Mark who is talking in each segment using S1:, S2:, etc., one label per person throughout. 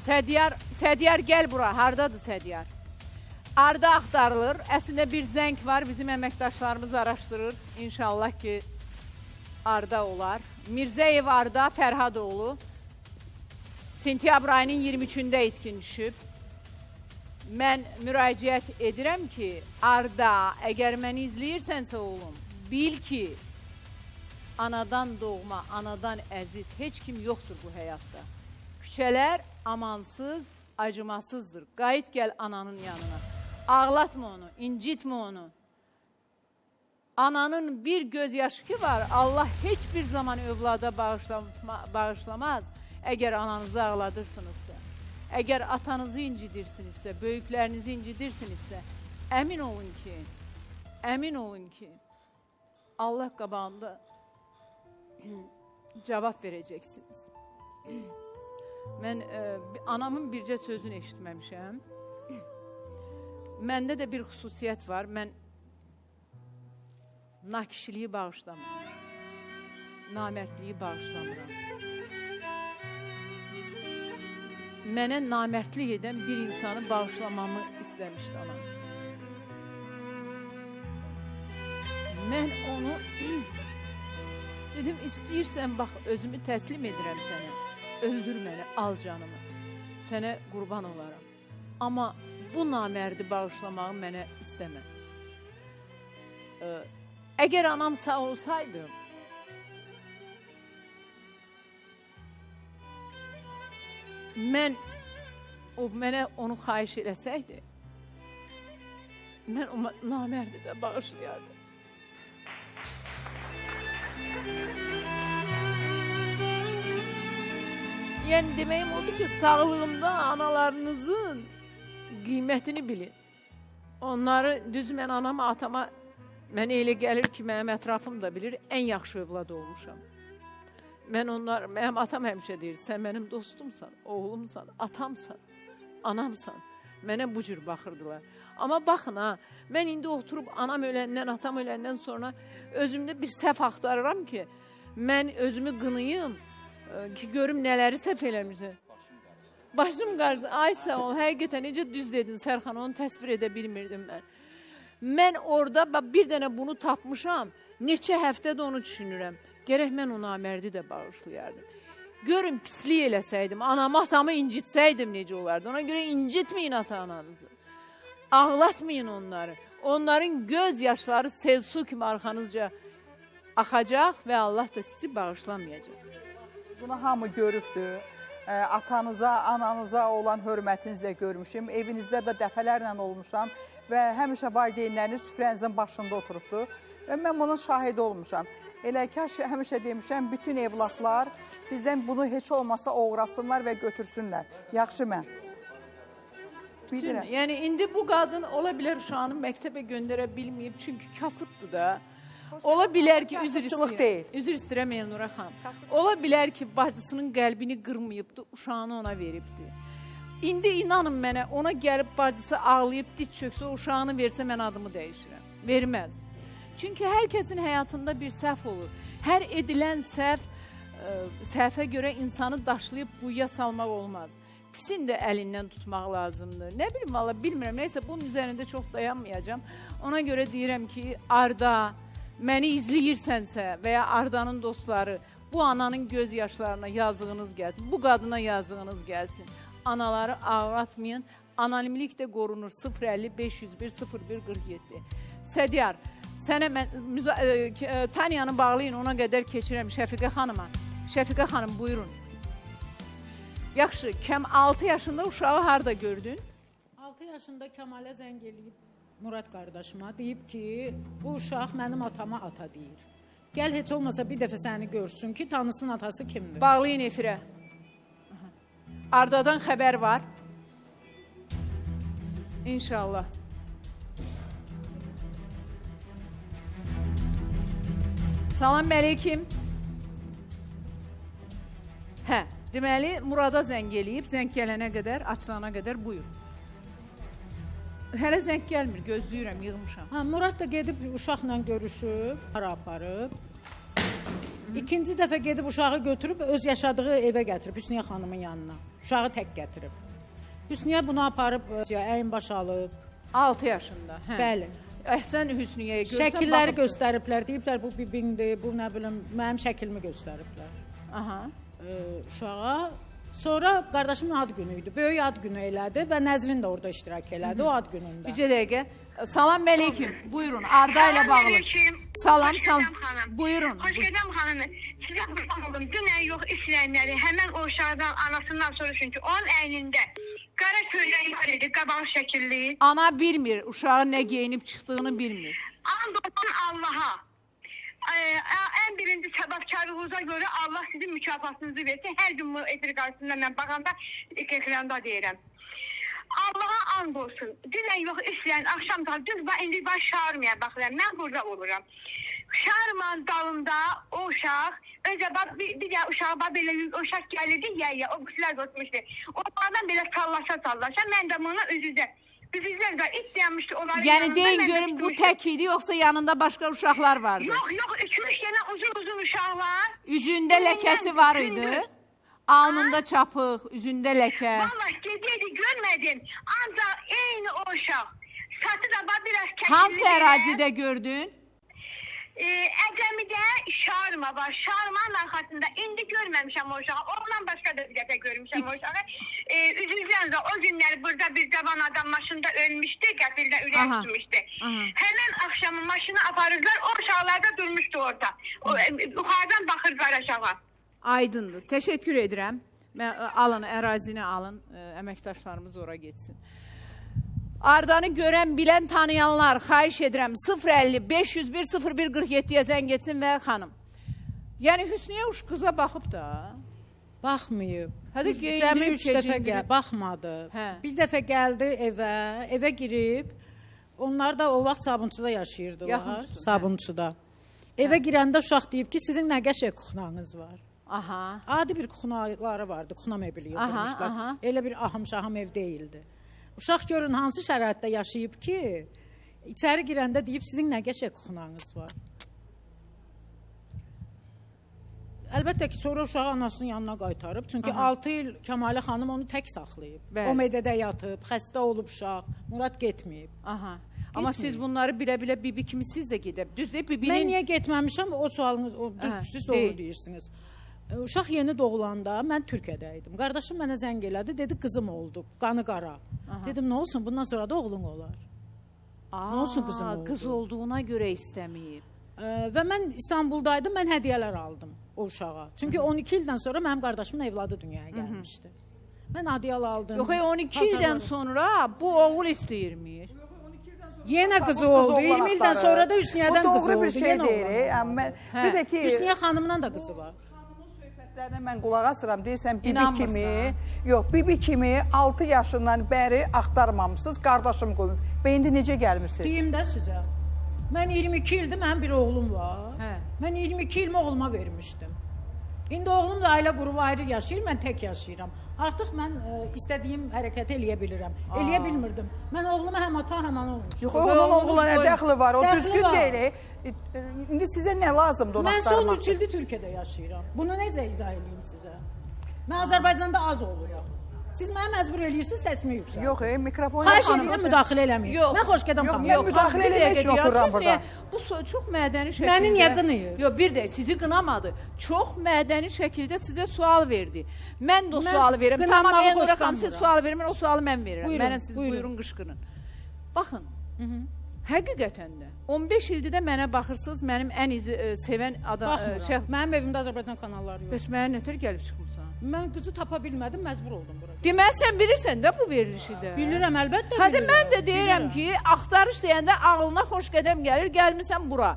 S1: Sədyar gəl bura. Hardadır Sədyar? Arda axtarılır. Əslində bir zəng var. Bizim əməkdaşlarımız araşdırır. İnşallah ki, Arda olar. Mirzəyev Arda Fərhadoğlu. Sentyabr ayının 23-də itkin düşüb. Mən müraciət edirəm ki, Arda, əgər məni izləyirsənsə oğlum, bil ki, anadan doğma, anadan əziz heç kim yoxdur bu həyatda. Küçələr amansız, acımasızdır. Qayıt gəl ananın yanına. Ağlatma onu, incitmə onu. Ananın bir gözyaşı ki var, Allah heç bir zaman övlada bağışlamaz. Əgər ananızı ağladırsınızsa, əgər atanızı incidirsinizsə, böyüklərinizi incidirsinizsə, əmin olun ki, Allah qabağında cavab verəcəksiniz. Mən anamın bircə sözünü eşitməmişəm. Məndə də bir xüsusiyyət var. Mən nakişiliyi bağışlamıram. Namərdliyi bağışlamıram. Mənə namərdlik edən bir insanı bağışlamamı istəmişdi anam. Mən onu dedim, istəyirsən bax, özümü təslim edirəm sənə. Öldür məni, al canımı. Sənə qurban olaram. Amma bu namərdi bağışlamağı mənə istəmə. Əgər anam sağ olsaydı, mənə onu xahiş eləsəydi, mən o namərdi də bağışlayardım. Yəni deməyim odur ki, sağlığımda analarınızın qiymətini bilin. Onları, düz mən anama, atama, mənə elə gəlir ki, mənim ətrafım da bilir, ən yaxşı övlad olmuşam. Mənim atam həmişə deyir, sən mənim dostumsan, oğlumsan, atamsan, anamsan. Mənə bu cür baxırdılar. Amma baxın ha, mən indi oturub anam öləndən, atam öləndən sonra özümdə bir səhv axtarıram ki, mən özümü qınıyım ki, görüm nələri səhv eləmişəm. Başım qarşı, ay sağ ol, həqiqətən necə düz dedin Sərxan, onu təsvir edə bilmirdim mən. Mən orada bir dənə bunu tapmışam, neçə həftədə onu düşünürəm. Gərək mən o namərdi də bağışlayardım. Görün, pislik eləsəydim, anamı, atamı incitsəydim necə olardı. Ona görə incitməyin ata-ananızı. Ağlatmayın onları. Onların göz yaşları sel su kimi arxanızca axacaq və Allah da sizi bağışlamayacaq.
S2: Bunu hamı görübdür. Atanıza, ananıza olan hörmətinizlə görmüşüm. Evinizdə də dəfələrlə olmuşam və həmişə valideynləriniz süfrənizin başında oturubdur. Və mən bunun şahidi olmuşam. Elə ki, həmişə demişəm, bütün evlatlar sizdən bunu heç olmasa oğrasınlar və götürsünlər. Yaxşı mən. Bilirəm.
S1: Yəni, indi bu qadın ola bilər uşağını məktəbə göndərə bilməyib, çünki kasıbdır da. Ola bilər ki, üzr istəyirəm Elnura xanım. Ola bilər ki, bacısının qəlbini qırmayıbdır, uşağını ona veribdir. İndi inanın mənə, ona gəlib bacısı ağlayıb, diz çöksə, uşağını versə mən adımı dəyişirəm. Verməz. Çünki hər kəsin həyatında bir səhv olur. Hər edilən səhvə görə insanı daşlayıb quyuya salmaq olmaz. Pisin də əlindən tutmaq lazımdır. Nə bilim, valla bilmirəm. Neysə, bunun üzərində çox dayanmayacağım. Ona görə deyirəm ki, Arda, məni izləyirsənsə və ya Ardanın dostları, bu ananın göz yaşlarına yazığınız gəlsin. Bu qadına yazığınız gəlsin. Anaları ağlatmayın. Anonimlik də qorunur. 050-501-01-47. Sədyar, sənə mən Taniyanı bağlayın, ona qədər keçirəm Şəfiqə xanıma. Şəfiqə xanım, buyurun. Yaxşı, 6 yaşında uşağı harada gördün?
S3: 6 yaşında Kəmalə zəng eləyib Murad qardaşıma, deyib ki, bu uşaq mənim atama ata deyir. Gəl, heç olmasa bir dəfə səni görsün ki, tanısın atası kimdir.
S1: Bağlayın efirə. Ardadan xəbər var. İnşallah. Salam əleykim. Hə, deməli, Murada zəng eləyib, zəng gələnə qədər, açılana qədər buyur. Hələ zəng gəlmir, gözləyirəm, yığmışam.
S3: Murad da gedib uşaqla görüşüb, para aparıb. İkinci dəfə gedib uşağı götürüb öz yaşadığı evə gətirib Hüsniyə xanımın yanına. Uşağı tək gətirib. Hüsniyə bunu aparıb əyin baş alıb.
S1: 6 yaşında. Hə.
S3: Bəli.
S1: Əhsən Hüsniyyəyə görsən.
S3: Şəkilləri
S1: baxıb-
S3: göstəriblər. Deyiblər bu bibindir, bu nə bilim mənim şəklimi göstəriblər.
S1: Aha.
S3: Uşağa. Sonra qardaşımın ad günü idi. Böyük ad günü elədi və Nəzrin də orada iştirak elədi o ad günündə.
S1: Bircə dəqiqə. Salam aleyküm. Buyurun. Arda ilə bağlı. Salam, salam. Buyurun.
S4: Hoş geldin hanım. Size kurban oldum. Dünən yox işləyənləri həmən o uşaqdan anasından soruşun ki, onun əynində qara köynək var idi, qabağı şəkilli.
S1: Ana bilmir, uşağın nə geyinib çıxdığını bilmir.
S4: And olsun Allaha. En birinci səbəbkarlığınıza göre Allah sizin mükafatınızı versin. Her gün bu efir qarşısında mən baxanda ekranda deyirəm. Allah'a and olsun. Dünən yox işləyən axşam da düz indi baş şarmaya baxıram. Mən burada oluram. Şarman dalında o uşaq önce bak bir de uşağa bak belə uşaq gəlirdi ya o quşlar tutmuşdu. Onlardan belə sallaşa mən də buna üzüzlər var itləmişdi onların
S1: Yəni deyin görün bu tək idi yoxsa yanında başqa uşaqlar vardı?
S4: Yox 2-3 dənə uzun uşaqlar.
S1: Üzündə ləkəsi var idi. Alnında çapıq, üzündə ləkə.
S4: Vallahi geceydi görmədim. Ancaq eyni o uşaq. Satı da biraz kəsildi.
S1: Hansı ərazidə gördün?
S4: Əcəmidə şarma var. Şarmanın arxasında indi görməmişəm o uşağı. Ondan başqa da bir dəfə görmüşəm o uşağı. Üzüzdən o günlər burada bir cavan adam maşında ölmüşdü, qəfildə ürək tutmuşdu. Hemen akşamı maşını aparırlar, o uşaqlar da durmuşdu orada. Yuxarıdan baxırlar aşağı.
S1: Aydındır. Təşəkkür edirəm. Alın, ərazini alın. Əməkdaşlarımız ora getsin. Ardanı görən, bilən, tanıyanlar xahiş edirəm 050 501 0147-yə zəng etsin və xanım. Yəni Hüsniyə uş qıza baxıb da.
S3: Baxmayıb.
S1: Hədə
S3: Cəmi 3 dəfə baxmadı.
S1: Hə.
S3: Bir dəfə gəldi evə girib. Onlar da o vaxt Sabunçuda yaşayırdılar.
S1: Yaxın
S3: Sabunçuda. Evə girəndə uşaq deyib ki, sizin nə qəşəng kuxnanız var.
S1: Aha.
S3: Adi bir kuxnaları vardı, kuxna mebeli yoxdurmuşlar. Elə bir ahım-şahım ev deyildi. Uşaq görün hansı şəraitdə yaşayıb ki, içəri girəndə deyib sizin nə qəşəng kuxnanız var. Əlbəttə ki, sonra uşağı anasının yanına qaytarıb. Çünki 6 il Kəmalə xanım onu tək saxlayıb.
S1: Bəli.
S3: O mədədə yatıb, xəstə olub uşaq. Murad getməyib.
S1: Aha. Amma siz bunları bilə-bilə bibi kimi siz də gedib. Düzdür, bibinin...
S3: Mən niyə getməmişəm? O sualınız, siz doğru deyirsiniz. Uşaq yeni doğulanda mən Türkiyədə idim. Qardaşım mənə zəng elədi, dedi qızım oldu, qanı qara. Dedim, nə olsun, bundan sonra da oğlun olar. Nə olsun qızım oldu?
S1: Qız olduğuna görə istəməyib.
S3: Və mən İstanbuldaydım, mən hədiyyələr aldım o uşağa. Çünki 12 ildən sonra mənim qardaşımın evladı dünyaya gəlmişdi. Mən hadiyyalı aldım.
S1: Yox, 12 ildən sonra bu oğul istəyirmir.
S3: Yenə qızı oldu. 20 ildən sonra da Hüsniyyədən qızı oldu.
S2: Bu doğru bir şey deyil. Bir də ki...
S3: Hüsniyyə xanımdan da qızı var.
S2: Mən qulaq asıram, deyirsən bibi kimi 6 yaşından bəri axtarmamışsınız, qardaşım qoymuş. Və indi necə gəlmişsiniz?
S3: Deyim də sizə. Mən 22 ildir, mənim bir oğlum var. Mən 22 ilmi oğluma vermişdim. İndi oğlum da ailə qurubu ayrı yaşayır, mən tək yaşayıram. Artıq mən istədiyim hərəkəti eləyə bilirəm. Eləyə bilmirdim. Mən oğluma həm ata, həm ana olmuşum.
S2: Yox, oğluna nə dəxli var? O düzgün deyil. İndi sizə nə lazımdır onu axtarmaq?
S3: Mən son 3 ildir Türkiyədə yaşayıram. Bunu necə izah edeyim sizə? Mən Azərbaycanda az oluram. Siz mənə məcbur eləyirsiniz, səsimi yüksək.
S2: Yox, mikrofonu...
S3: Xahiş edirəm, müdaxilə eləməyin. Mən xoş gedəm xanım.
S2: Yox, müdaxilə eləmək üçün otururam burada.
S1: Bu çox mədəni şəkildə...
S3: Məni niyə qınıyır?
S1: Yox, bir də sizi qınamadı. Çox mədəni şəkildə sizə sual verdi. Mən də o sualı verirəm. Tamam, mən ona xanım siz sual verin, mən o sualı mən verirəm. Mənə siz buyurun qışqırın. Baxın, həqiqətən də 15 ildir də mənə baxırsınız, mənim ən sevən adam...
S3: Baxmıram. Mənim evimdə Azərbaycan kanalları yox.
S1: Bəs mənə nətər gəlib çıxmısan?
S3: Mən qızı tapa bilmədim, məcbur oldum bura.
S1: Deməli, sən bilirsən də bu verilişi də.
S3: Bilirəm, əlbəttə
S1: Hədə
S3: bilirəm.
S1: mən də deyirəm ki, axtarış deyəndə ağlına xoş qədəm gəlir, gəlmirsən bura.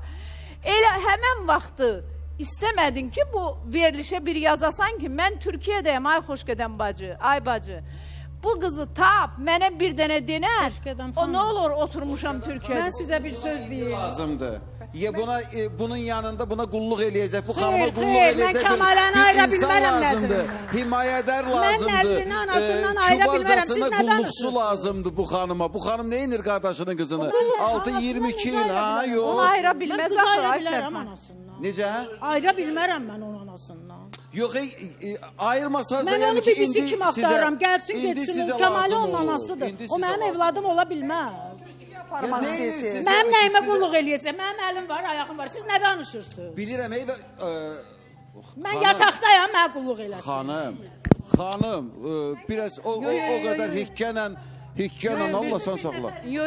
S1: Elə həmən vaxtı istəmədin ki, bu verilişə bir yazasan ki, mən Türkiyədəyəm, ay xoş qədəm bacı, ay bacı. Bu qızı tap, mənə bir dənə denər, o nə olur oturmuşam Türkiyədə.
S3: Mən sizə bir söz deyim.
S5: Lazımdır. Ya bunun yanında buna qulluq eləyəcək, bu xanıma qulluq
S3: Xeyr, mən
S5: eləyəcək
S3: Kəmaləni ayıra bilmərəm
S5: lazımdır.
S3: Nəzrindən.
S5: Himayədar lazımdır.
S3: Mən Nəzrini anasından ayıra bilmərəm. Siz nə
S5: qulluqçu
S3: danışırsınız?
S5: lazımdır bu xanıma. Bu xanım nə edir qardaşının qızını? 6-22 il, ha, yox.
S1: Onu ayıra bilməz
S3: Mən qızı
S1: axı,
S3: ayıra
S1: ay
S3: bilərəm
S1: Sərxan.
S3: anasından.
S5: Necə?
S3: Ayıra bilmərəm mən onun anasından.
S5: Yox, ayırmasanız da
S3: Mən
S5: yəni
S3: onu
S5: ki,
S3: bibisi kimi axtarıram. Gəlsin,
S5: indi
S3: getsin.
S5: sizə
S3: Kəmalı
S5: lazım
S3: onun
S5: olur.
S3: anasıdır.
S5: İndi
S3: O
S5: sizə
S3: mənim
S5: lazım.
S3: evladım ola bilməz.
S2: Aparmaq
S5: Ya,
S2: istəyirsiniz.
S5: neyiniz?
S3: Mənim nəyimə
S5: Sizə-
S3: qulluq eləyəcək? Mənim əlim var, ayağım var. Siz nə danışırsınız?
S5: Bilirəm,
S3: Mən yataqdayam, mənə qulluq eləsin.
S5: Xanım, biraz o qədər hikkənlə Allah sən saxla.
S1: Yo.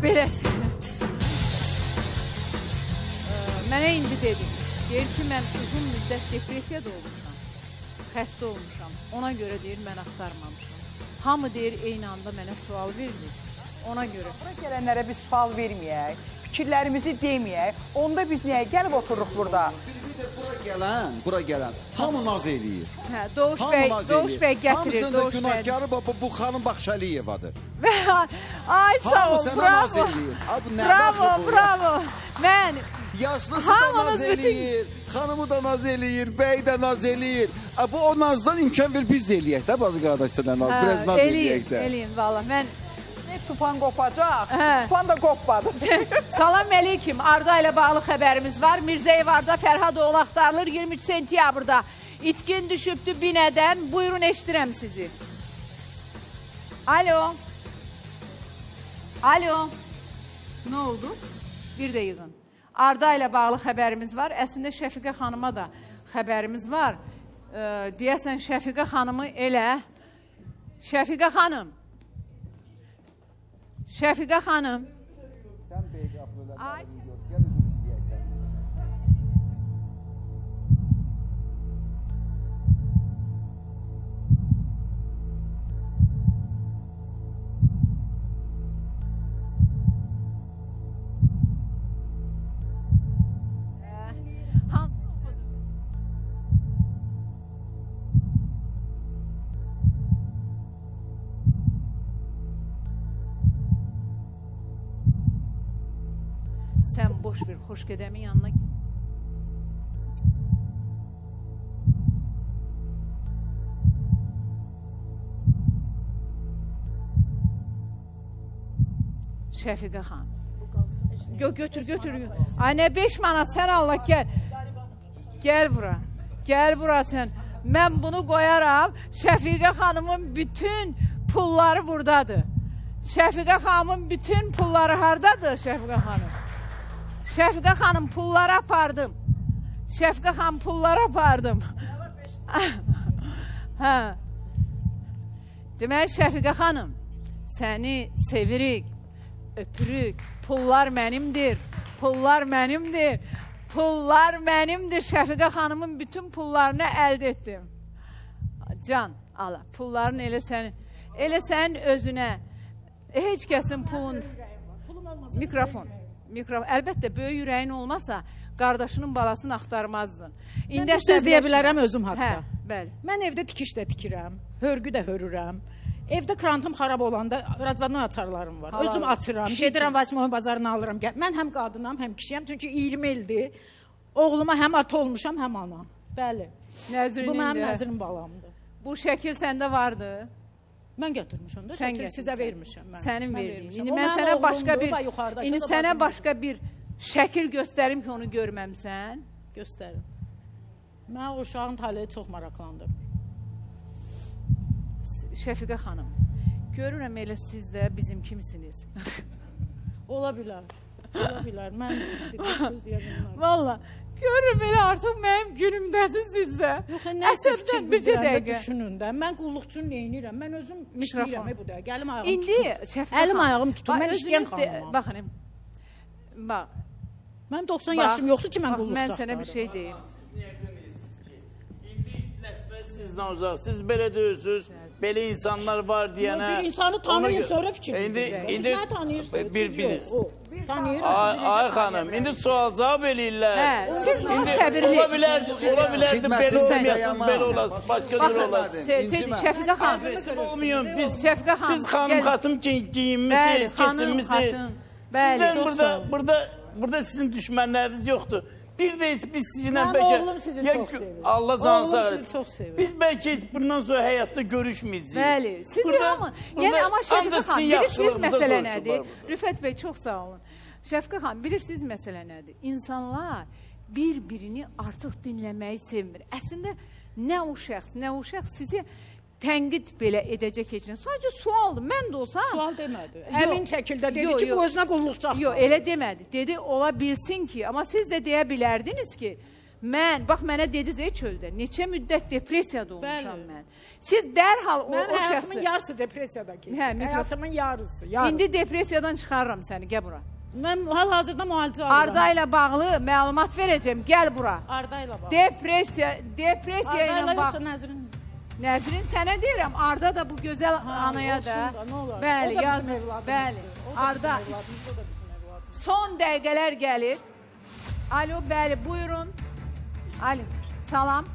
S1: Beləsin. Mənə indi dedi. Deyir ki, mən uzun müddət depressiyada olmuşam. Xəstə olmuşam. Ona görə deyir, mən axtarmamışam. Hamı deyir, eyni anda mənə sual verir. Ona görə.
S2: Bura gələnlərə biz sual verməyək, fikirlərimizi deməyək. Onda biz niyə gəlib otururuq burada?
S5: Bir də bura gələn hamı naz eləyir.
S1: Hə, Doğuş bəy gətirir.
S5: Hamısında günahkarı bu xanım Baxşəliyevadır.
S1: Ay sağ ol,
S5: Hamı sənə naz eləyir.
S1: Bravo. Mən
S5: yaşlısı da naz eləyir, xanımı da naz eləyir, bəy də naz eləyir. Bu o nazdan imkan ver biz də eləyək də bazı qardaşlarla naz, biraz naz eləyək də.
S1: Eləyin valla. Mən
S2: Tufan qopacaq. Tufan da qopmadı.
S1: Salam əleyküm. Arda ilə bağlı xəbərimiz var. Mirzəyev Arda Fərhadoğlu axtarılır 23 sentyabrda. İtkin düşübdü binədən. Buyurun, eşidirəm sizi. Alo. Nə oldu? Bir də yığın. Arda ilə bağlı xəbərimiz var. Əslində Şəfiqə xanıma da xəbərimiz var. Deyəsən Şəfiqə xanımı elə. Şəfiqə xanım.
S5: Sən beyqaflılarını gör, gəl üzr istəyəksən.
S1: Sən boş ver, xoş gedəmin yanına. Şəfiqə xan. Götür. Ay nə 5 manat, sən Allah gəl. Gəl bura sən. Mən bunu qoyaram. Şəfiqə xanımın bütün pulları buradadır. Şəfiqə xanımın bütün pulları hardadır Şəfiqə xanım? Şəfiqə xanım pulları apardım. Şəfqə xan pulları apardım. Hə. Deməli Şəfiqə xanım, səni sevirik, öpürük. Pullar mənimdir. Pullar mənimdir. Pullar mənimdir. Şəfiqə xanımın bütün pullarını əldə etdim. Can, ala. Pulların elə sənin özünə. Heç kəsin pulun. Mikrofon. Əlbəttə, böyük ürəyin olmasa, qardaşının balasını axtarmazdın.
S3: Mən bir söz deyə bilərəm özüm haqda.
S1: Hə, bəli.
S3: Mən evdə tikiş də tikirəm, hörgü də hörürəm. Evdə krantım xarab olanda razvadlı açarlarım var. Özüm açıram, gedirəm Vasimoyun bazarına alıram. Mən həm qadınam, həm kişiyəm. Çünki 20 ildir oğluma həm ata olmuşam, həm ana. Bəli. Bu mənim nəzrin balamdır.
S1: Bu şəkil səndə vardı.
S3: Mən götürmüşəm də, şəkil sizə vermişəm.
S1: Sənin verdiyin. İndi mən sənə başqa bir şəkil göstərim ki, onu görməmsən.
S3: Göstərim. Mən o uşağın taleyi çox maraqlandım.
S1: Şəfiqə xanım, görürəm elə siz də bizim kimsiniz.
S3: Ola bilər. Ola bilər. Mən söz deyə bilmərəm.
S1: Valla, görürüm elə artıq mənim günümdəsiz sizdə.
S3: Yox, nəsə fikir bildirəndə düşünün də. Mən qulluqçunu neyinirəm? Mən özüm işləyirəm bu da. Gəlim ayağım
S1: tutun. İndi Şəfiqə xanım.
S3: Əlim ayağım tutun. Mən işləyən xanımam.
S1: Baxın, bax.
S3: Mən 90 yaşım yoxdur ki, mən qulluqçu
S1: axtarım. Mən sənə bir şey deyim.
S6: Sizdən uzaq, siz belə deyirsiniz, belə insanlar var deyənə...
S3: Bir insanı tanıyın, sonra fikir bildirin. Siz nə tanıyırsınız?
S6: Ay xanım, indi sual cavab eləyirlər.
S1: Siz o səbirli.
S6: Ola bilərdi, belə olmayasınız, belə olasınız, başqa cür olasınız.
S1: Şəfiqə xanım.
S6: Olmuyor,
S1: siz
S6: xanım xatım giyinmişsiniz, keçinmişsiniz. Sizdən burada sizin düşmənləriniz yoxdur. Bir də biz sizinlə bəlkə...
S3: Mənim oğlum sizi çox sevir.
S6: Allah canı sağ
S3: Oğlum sizi çox sevir.
S6: Biz bəlkə bundan sonra həyatda görüşməyəcəyik.
S1: Bəli, siz hamı... Yəni, amma Şəfiqə xan, bilirsiniz məsələ nədir? Rüfət bəy, çox sağ olun. Şəfiqə xan, bilirsiniz məsələ nədir? İnsanlar bir-birini artıq dinləməyi sevmir. Əslində, nə o şəxs sizi tənqid belə edəcək heç nə. Sadəcə sualdır. Mən də olsam...
S3: Sual demədi. Əmin şəkildə dedi ki, bu özünə qulluqçaq.
S1: Yox, elə demədi. Dedi, ola bilsin ki, amma siz də deyə bilərdiniz ki, bax, mənə dediniz çöldə, neçə müddət depressiyada olmuşam mən. Siz dərhal o şəxsi...
S3: Mən həyatımın yarısı depressiyada keçir. Həyatımın yarısı.
S1: İndi depressiyadan çıxarıram səni, gəl bura.
S3: Mən hal-hazırda müalicə alıram.
S1: Arda ilə bağlı məlumat verəcəm, gəl bura.
S3: Arda ilə bağlı.
S1: Depressiya ilə bağlı.
S3: Nəzrin?
S1: Nəzrin, sənə deyirəm, Arda da bu gözəl anaya da. Bəli, yazın. Bəli, Arda. Son dəqiqələr gəlir. Alo, bəli, buyurun. Alo, salam.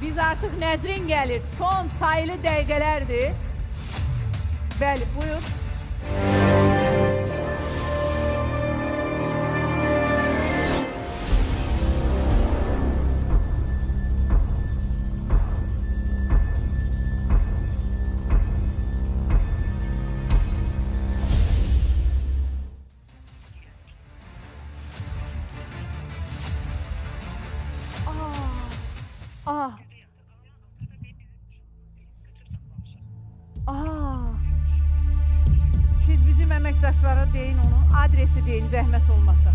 S1: Biz artıq Nəzrin gəlir. Son sayılı dəqiqələrdir. Bəli, buyur. Siz bizim əməkdaşlara deyin onu, adresi deyin, zəhmət olmasa.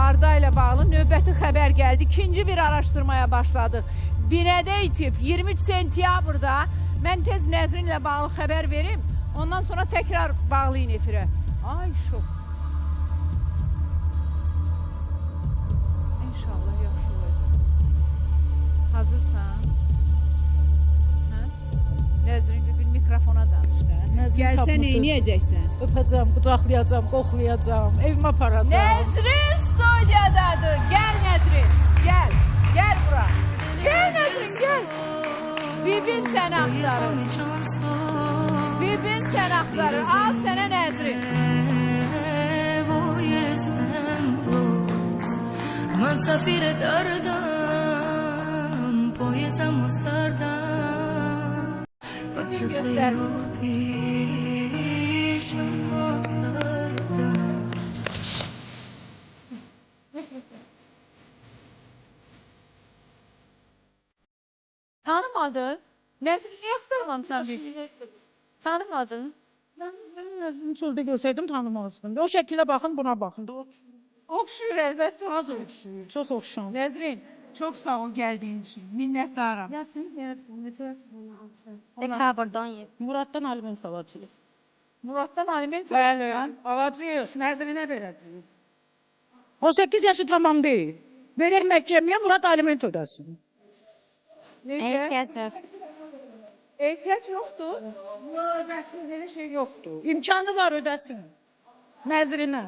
S1: Arda ilə bağlı növbəti xəbər gəldi. İkinci bir araşdırmaya başladıq. Binədə itib 23 sentyabrda mən tez Nəzrinlə bağlı xəbər verim. Ondan sonra təkrar bağlayın efirə. Ay, şok. İnşallah yaxşı olacaq. Hazırsan? Nəzrin bir mikrofona danış da. Gəlsə neyniyəcəksən?
S3: Öpəcəm, qucaqlayacam, qoxlayacam, evimə aparacam.
S1: Nəzrin studiyadadır. Gəl Nəzrin, gəl. Gəl bura. Gəl Nəzrin, gəl. Bibin səni axtarır. Bibin səni axtarır. Al sənə Nəzrin.
S7: مسافر دردم پایزم و سردم واسه توی آتیشم و سردم
S1: Tanımadın? Nəzrin, yaxşılamamsan bir? Tanımadın?
S3: Ben özüm çöldə görsəydim tanımazdım. O şəkilə baxın, buna baxın.
S1: Oxşur əlbəttə.
S3: Az oxşuyur, çox oxşam.
S1: Nəzrin, çox sağ ol gəldiyin üçün. Minnətdaram.
S8: Dekabrdan ye.
S3: Muraddan aliment alacağıq.
S1: Muraddan aliment
S3: Bəli, alacağıq. Nəzrinə verəcəyik. 18 yaşı tamam deyil. Verək məhkəməyə Murad aliment ödəsin.
S1: Necə?
S8: Ehtiyac yox.
S1: Ehtiyac yoxdur.
S3: Ödəsin, elə şey yoxdur. İmkanı var ödəsin. Nəzrinə.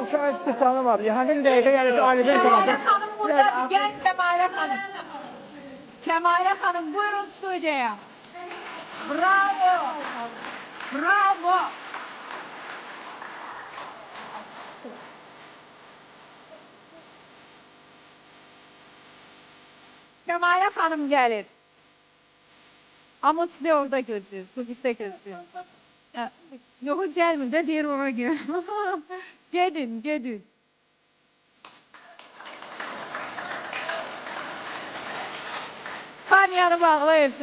S9: Uşaq istiqamı var. Həmin dəqiqə yəni ki, aliment
S1: Kəmalə xanım buradadır. Gəl Kəmalə xanım. Kəmalə xanım buyurun studiyaya. Bravo. Bravo. Kəmalə xanım gəlir. Ama sizi orada gözlüyor. Kuliste gözlüyor. Yok gelmiyor da diğer oraya giriyor. Gedin, gedin. Tanyanı bağlayın.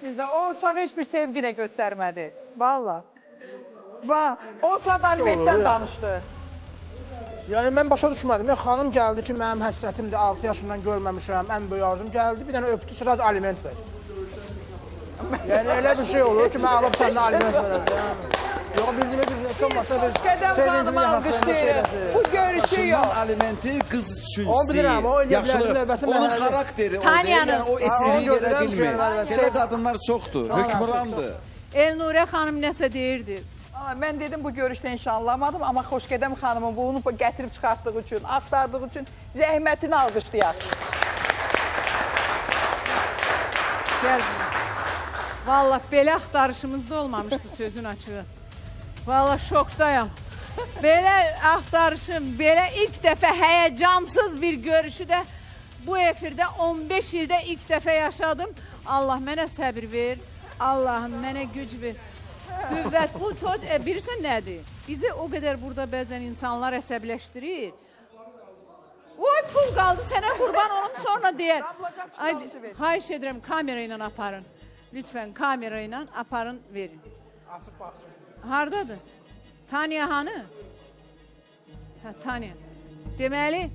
S2: Bizdə o uşaq heç bir sevgi də göstərmədi. Valla. O saat alimentdən danışdı.
S9: Yəni mən başa düşmədim. Ya xanım gəldi ki, mənim həsrətimdir, 6 yaşından görməmişəm, ən böyük arzum gəldi. Bir dənə öpdü, sıraz aliment ver. Yəni elə bir şey olur ki, mən alıb səndən aliment verəcəm. Yox, bildiyimə bir heç olmasa bir sevincli yahasında şeyləsin.
S2: Bu görüşü yox.
S5: Alimenti qız üçün
S9: O bilirəm, o elə bilərdim,
S5: yaxşılıq.
S9: növbəti
S5: Onun
S9: mərhələ.
S5: xarakteri o deyil,
S1: Tanyanın.
S5: yəni o istiliyi verə
S9: görürəm,
S5: bilmir.
S9: görürəm.
S5: Belə qadınlar çoxdur, hökmrandır.
S1: Elnurə xanım nəsə deyirdi.
S2: Mən dedim bu görüşdə inşallamadım, amma Xoşgədəm xanımın bunu gətirib çıxartdığı üçün, axtardığı üçün zəhmətini alqışlayaq.
S1: Gəl. Vallahi belə axtarışımızda olmamışdı sözün açığı. Vallahi şokdayım. Belə axtarışım, belə ilk dəfə həyəcansız bir görüşü də bu efirdə 15 ildə ilk dəfə yaşadım. Allah mənə səbir ver, Allahım mənə güc ver. Qüvvət, bu tort, bilirsən nədir? Bizi o qədər burada bəzən insanlar əsəbləşdirir. Oy, pul qaldı sənə qurban olum sonra deyər. Xahiş edirəm, kamera ilə aparın. Lütfən kamera ilə aparın, verin.
S9: Açıq baxsın.
S1: Hardadır? Tanya hanı? Hə, Tanya. Deməli,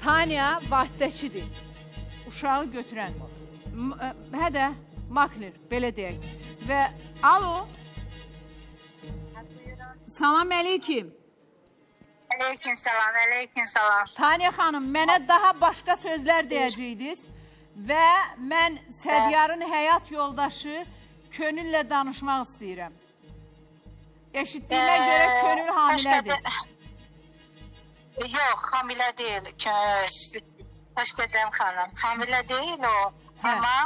S1: Tanya vasitəçidir. Uşağı götürən. Hə də, makler, belə deyək. Və alo. Salam əleykim.
S4: Aleyküm salam, aleyküm salam.
S1: Tanya xanım, mənə daha başqa sözlər deyəcəydiniz və mən Sədyarın həyat yoldaşı Könüllə danışmaq istəyirəm. Eşitdiyimə görə Könül hamilədir.
S4: Yox, hamilə deyil. Xoşgədəm xanım. Hamilə deyil o.
S1: Hə.
S4: Amma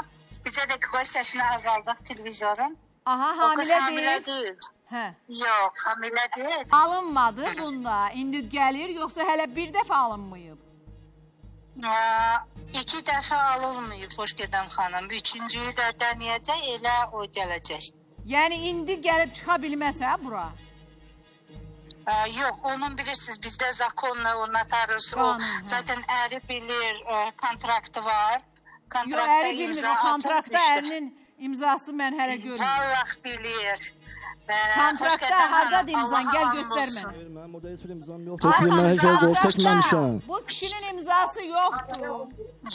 S4: bizə də qoy səsini azaldıq televizorun.
S1: Aha,
S4: O qız
S1: hamilə
S4: hamilə
S1: deyil.
S4: deyil.
S1: Hə.
S4: Yox, hamilə deyil.
S1: Alınmadı bunda. İndi gəlir, yoxsa hələ bir dəfə alınmayıb?
S4: 2 dəfə alınmayıb Xoşgədəm xanım. 3-cüyü də dənəyəcək, elə o gələcək.
S1: Yəni indi gəlib çıxa bilməsə bura?
S4: Yox, onun bilirsiniz, bizdə zakonla o notarius, o
S1: Qanun, hə.
S4: zaten əri bilir, kontraktı var.
S1: Yox,
S4: Kontrakta
S1: əri bilmir,
S4: imza
S1: o kontrakta
S4: atılmışdır.
S1: ərinin imzası mən hələ görmürəm.
S4: Vallah bilir.
S1: Kontrakta hardadır imzan? Gəl göstər mənə.
S10: Mənim orada heç bir imzam yoxdur. Heç bir mən heç bir qol çəkməmişəm.
S1: Bu kişinin imzası yoxdur.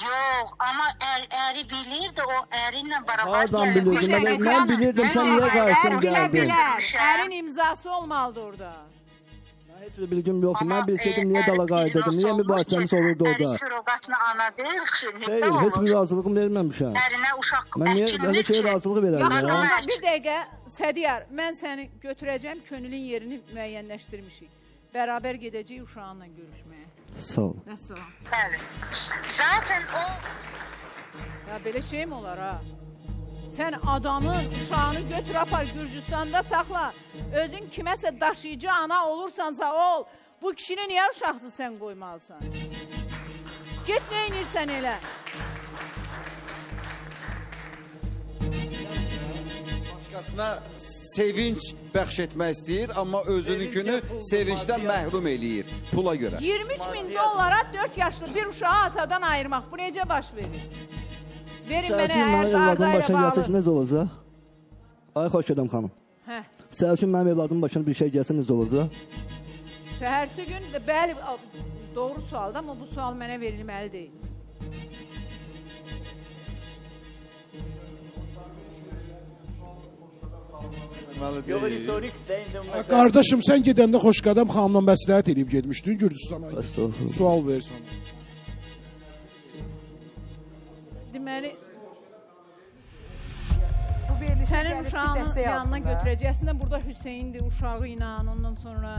S4: Yox, amma əri bilirdi, o ərinlə beraber
S10: Hardan bilirdim? Mən bilirdim, sən niyə qayıtdın
S1: Ər bilə
S10: gəldin?
S1: bilər. Ərin imzası olmalıdır orada.
S10: Mən heç bir bilgim yoxdur. Mən bilsəydim niyə dala qayıdırdım? Niyə mübahisəmiz olurdu
S4: Əri
S10: orada?
S4: sürroqatlı ana deyil ki, necə
S10: Xeyr, heç bir
S4: olur?
S10: razılığım verməmişəm.
S4: Ərinə uşaq
S10: Mən niyə
S4: əkilmir
S10: belə şeyə
S4: ki.
S10: razılıq verərəm
S1: Yaxşı,
S10: ya?
S1: onda bir dəqiqə Sədiyar, mən səni götürəcəm, Könülün yerini müəyyənləşdirmişik. Bərabər gedəcəyik uşağınla görüşməyə.
S10: Sağ ol.
S1: Vəssalam.
S4: Bəli. Zaten o
S1: Ya belə şey mi olar ha? Sən adamın uşağını götür apar Gürcüstanda saxla. Özün kiməsə daşıyıcı ana olursansa ol. Bu kişini niyə uşaqsız sən qoymalısan? Get nə inirsən elə?
S5: Başqasına sevinç bəxş etmək istəyir, amma özününkünü sevincdən məhrum eləyir pula görə.
S1: 23 min dollara 4 yaşlı bir uşağı atadan ayırmaq. Bu necə baş verir? Verin
S10: Səhərsin
S1: mənə
S10: mənim
S1: Arda
S10: evladımın
S1: ilə
S10: başına gəlsə ki,
S1: bağlı.
S10: necə olacaq? Ay, xoş gedim xanım.
S1: Hə.
S10: Səhərsin mənim evladımın başına bir şey gəlsə necə olacaq?
S1: Səhərsi gün, bəli, doğru sualdır, amma bu sual mənə verilməli deyil.
S6: Yox, ritorik deyildim.
S8: Qardaşım, sən gedəndə Xoşqədəm xanımla məsləhət edib getmişdin Gürcüstana.
S10: Estağfurullah.
S8: Sual versən.
S1: Deməli,
S2: Bu verilişə
S1: sənin
S2: gəlib bir
S1: uşağının
S2: dəstək
S1: yanına
S2: alsın da.
S1: götürəcək. Əslində burada Hüseyndir uşağı ilə, ondan sonra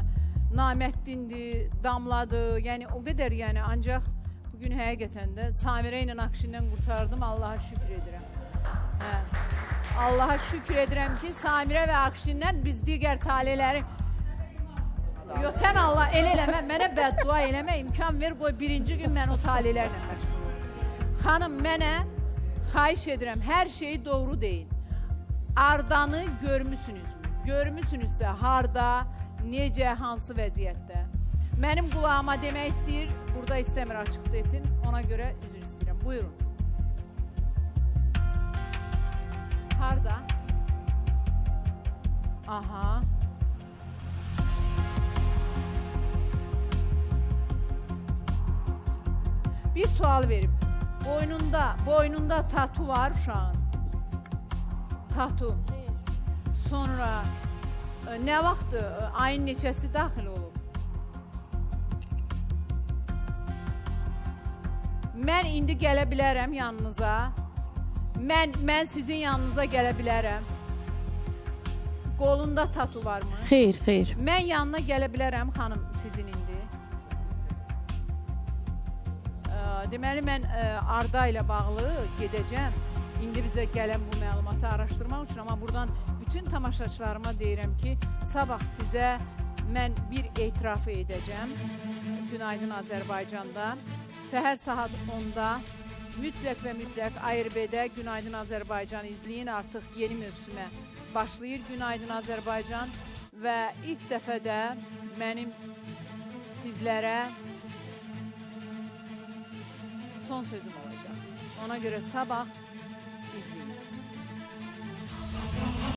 S1: Naməddindir, Damladır. Yəni o qədər, yəni ancaq bugün həqiqətən də Samirə ilə Akşindən qurtardım. Allaha şükür edirəm. Hə. Allaha şükür edirəm ki, Samirə və Akşindən biz digər taleləri yox, sən Allah elə eləmə, mənə bəddua eləmə, imkan ver, qoy birinci gün mən o talelərlə məşğul olum. Xanım, mənə xahiş edirəm, hər şeyi doğru deyin. Ardanı görmüsünüz. Görmüsünüzsə harda, necə, hansı vəziyyətdə. Mənim qulağıma demək istəyir, burada istəmir açıq desin, ona görə üzr istəyirəm. Buyurun. Harda? Aha. Bir sual verim. Boynunda tatu var uşağın. Tatu. Sonra nə vaxtı, ayın neçəsi daxil olub? Mən indi gələ bilərəm yanınıza. Mən sizin yanınıza gələ bilərəm. Qolunda tatu varmı?
S11: Xeyr, xeyr.
S1: Mən yanına gələ bilərəm xanım sizin indi. Deməli, mən Arda ilə bağlı gedəcəm. İndi bizə gələn bu məlumatı araşdırmaq üçün, amma buradan bütün tamaşaçılarıma deyirəm ki, sabah sizə mən bir etirafı edəcəm. Günaydın Azərbaycanda. Səhər saat 10-da mütləq və mütləq ARB-də Günaydın Azərbaycan izləyin. Artıq yeni mövsümə başlayır Günaydın Azərbaycan və ilk dəfə də mənim sizlərə son sözüm olacaq. Ona görə sabah izləyin.